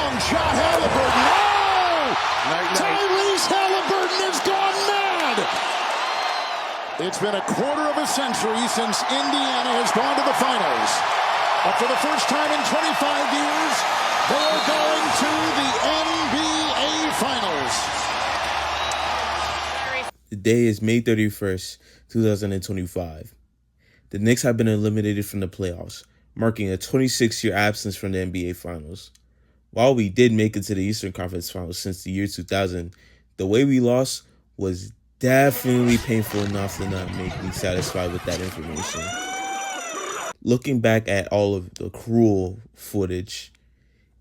long shot, Halliburton. Oh! Tyrese Halliburton has gone mad. It's been a quarter of a century since Indiana has gone to the finals. But for the first time in 25 years, they are going to the NBA Finals. The day is May 31st, 2025. The Knicks have been eliminated from the playoffs, marking a 26-year absence from the NBA Finals. While we did make it to the Eastern Conference Finals since the year 2000, the way we lost was definitely painful enough to not make me satisfied with that information. Looking back at all of the cruel footage,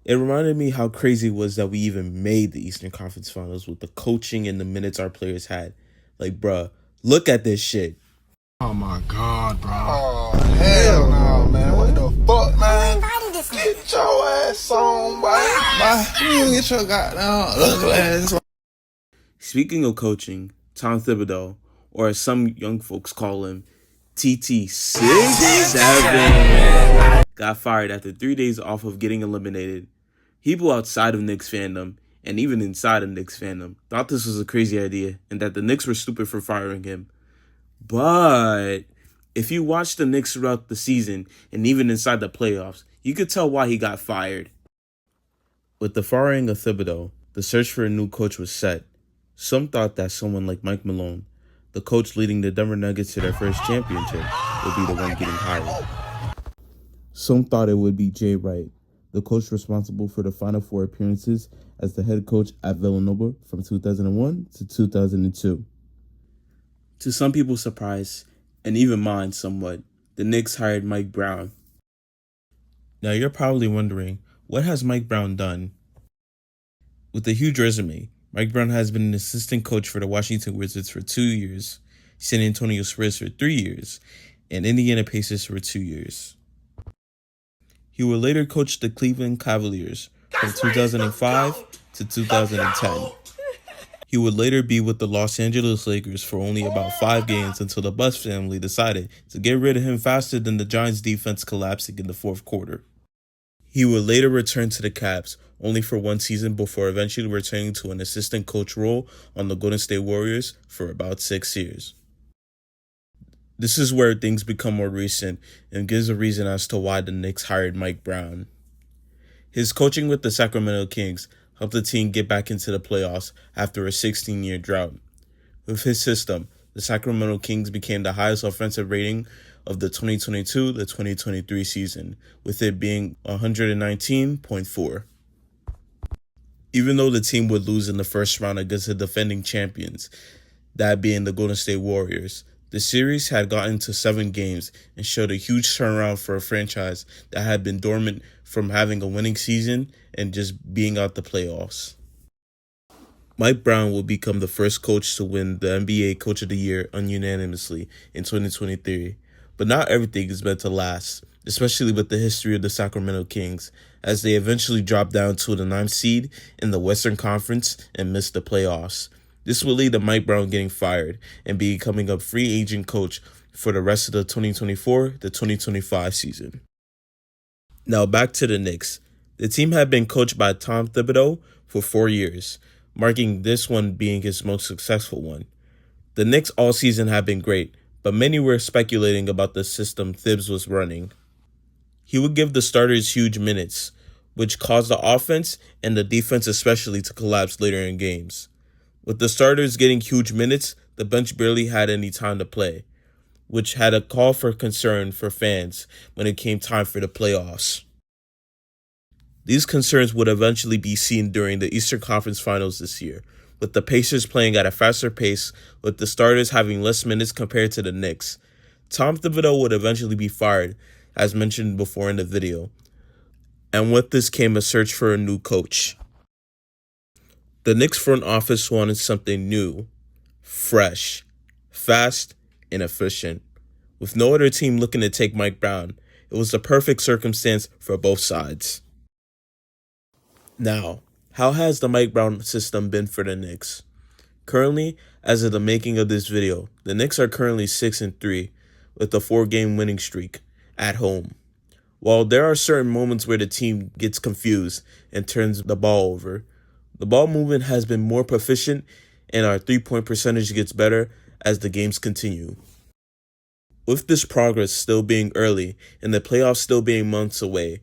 it reminded me how crazy it was that we even made the Eastern Conference Finals with the coaching and the minutes our players had. Like, bruh, look at this shit. Oh my God, bro. Oh, hell no, man. What the fuck, man? Get your ass on, boy. You get your goddamn ugly ass on. Speaking of coaching, Tom Thibodeau, or as some young folks call him, TT67, got fired after 3 days off of getting eliminated. People outside of Knicks fandom, and even inside of Knicks fandom, thought this was a crazy idea and that the Knicks were stupid for firing him. But if you watch the Knicks throughout the season and even inside the playoffs, you could tell why he got fired. With the firing of Thibodeau, the search for a new coach was set. Some thought that someone like Mike Malone, the coach leading the Denver Nuggets to their first championship, would be the one getting hired. Some thought it would be Jay Wright, the coach responsible for the Final Four appearances as the head coach at Villanova from 2001 to 2002. To some people's surprise, and even mine somewhat, the Knicks hired Mike Brown. Now you're probably wondering, what has Mike Brown done? With a huge resume, Mike Brown has been an assistant coach for the Washington Wizards for 2 years, San Antonio Spurs for 3 years, and Indiana Pacers for 2 years. He would later coach the Cleveland Cavaliers from 2005 to 2010. He would later be with the Los Angeles Lakers for only about 5 games until the Buss family decided to get rid of him faster than the Giants' defense collapsing in the fourth quarter. He would later return to the Cavs, only for 1 season before eventually returning to an assistant coach role on the Golden State Warriors for about 6 years. This is where things become more recent and gives a reason as to why the Knicks hired Mike Brown. His coaching with the Sacramento Kings helped the team get back into the playoffs after a 16-year drought. With his system, the Sacramento Kings became the highest offensive rating of the 2022-2023 season, with it being 119.4. Even though the team would lose in the first round against the defending champions, that being the Golden State Warriors, the series had gotten to 7 games and showed a huge turnaround for a franchise that had been dormant from having a winning season and just being out the playoffs. Mike Brown will become the first coach to win the NBA Coach of the Year unanimously in 2023. But not everything is meant to last, especially with the history of the Sacramento Kings, as they eventually dropped down to the 9th seed in the Western Conference and missed the playoffs. This will lead to Mike Brown getting fired and becoming a free agent coach for the rest of the 2024-2025 season. Now back to the Knicks. The team had been coached by Tom Thibodeau for 4 years, marking this one being his most successful one. The Knicks all season have been great, but many were speculating about the system Thibs was running. He would give the starters huge minutes, which caused the offense and the defense especially to collapse later in games. With the starters getting huge minutes, the bench barely had any time to play, which had a call for concern for fans when it came time for the playoffs. These concerns would eventually be seen during the Eastern Conference Finals this year, with the Pacers playing at a faster pace, with the starters having less minutes compared to the Knicks. Tom Thibodeau would eventually be fired, as mentioned before in the video, and with this came a search for a new coach. The Knicks front office wanted something new, fresh, fast, and efficient. With no other team looking to take Mike Brown, it was the perfect circumstance for both sides. Now, how has the Mike Brown system been for the Knicks? Currently, as of the making of this video, the Knicks are currently 6-3 with a 4-game winning streak at home. While there are certain moments where the team gets confused and turns the ball over, the ball movement has been more proficient and our three-point percentage gets better as the games continue. With this progress still being early and the playoffs still being months away,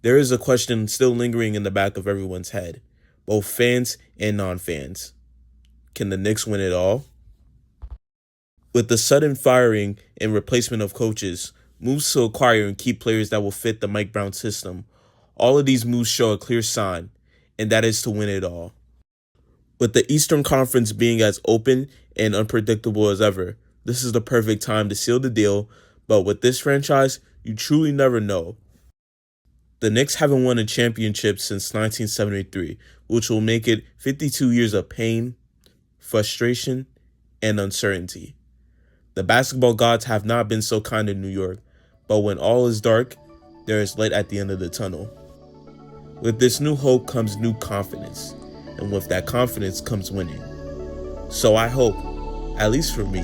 there is a question still lingering in the back of everyone's head, both fans and non-fans. Can the Knicks win it all? With the sudden firing and replacement of coaches, moves to acquire and keep players that will fit the Mike Brown system, all of these moves show a clear sign, and that is to win it all. With the Eastern Conference being as open and unpredictable as ever, this is the perfect time to seal the deal, but with this franchise, you truly never know. The Knicks haven't won a championship since 1973, which will make it 52 years of pain, frustration, and uncertainty. The basketball gods have not been so kind in New York, but when all is dark, there is light at the end of the tunnel. With this new hope comes new confidence, and with that confidence comes winning. So I hope, at least for me,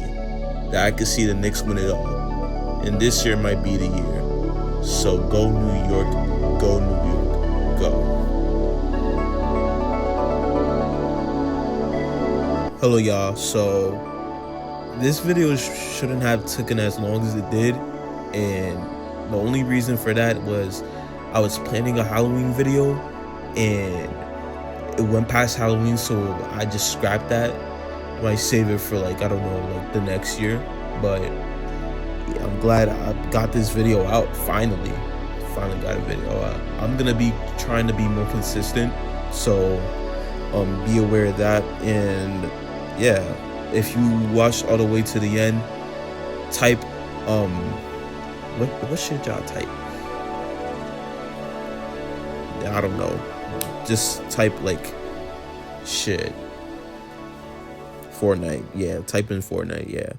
that I could see the Knicks win it all, and this year might be the year. So go New York, go New York, go. Hello y'all, so this video shouldn't have taken as long as it did, and the only reason for that was I was planning a Halloween video and it went past Halloween, so I just scrapped that. Might save it for the next year, but yeah, I'm glad I got this video out finally got a video out. I'm gonna be trying to be more consistent, so be aware of that. And yeah, if you watched all the way to the end, type what should y'all type? I don't know, just type Fortnite. Yeah, type in Fortnite. Yeah.